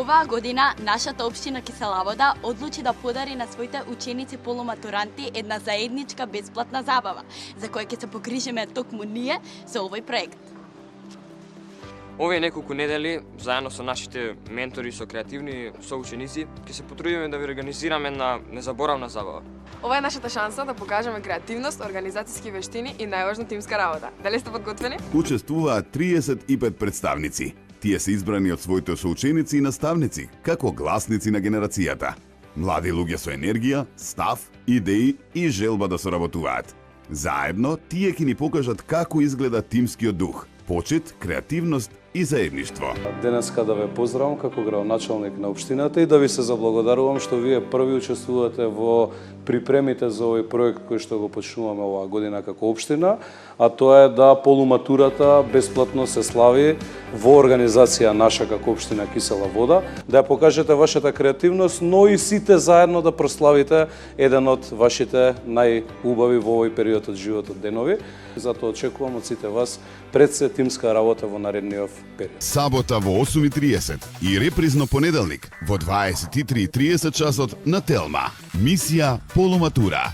Оваа година нашата општина Кисела Вода одлучи да подари на своите ученици полуматуранти една заедничка бесплатна забава, за која ќе се погрижиме токму ние со овој проект. Овие неколку недели, заедно со нашите ментори, со креативни соученици, ќе се потрудиме да ви организираме една незаборавна забава. Ова е нашата шанса да покажеме креативност, организацијски вештини и најважно тимска работа. Дали сте подготвени? Учествуваат 35 представници. Тие се избрани од своите соученици и наставници, како гласници на генерацијата. Млади луѓе со енергија, став, идеи и желба да соработуваат. Заедно, тие ќе ни покажат како изгледа тимскиот дух, почит, креативност и заедништво. Денеска да ве поздравам како градоначалник на општината и да ви се заблагодарувам што вие први учествувате во припремите за овој проект кој што го почнуваме оваа година како општина, а тоа е да полуматурата бесплатно се слави во организација наша како општина Кисела Вода, да ја покажете вашата креативност, но и сите заедно да прославите еден од вашите најубави во овој период од животот денови. Затоа очекувам од сите вас пред се тимска работа во наредниот период. Сабота во 8:30 и репризно понеделник во 23:30 часот на Телма. Мисија Полуматура.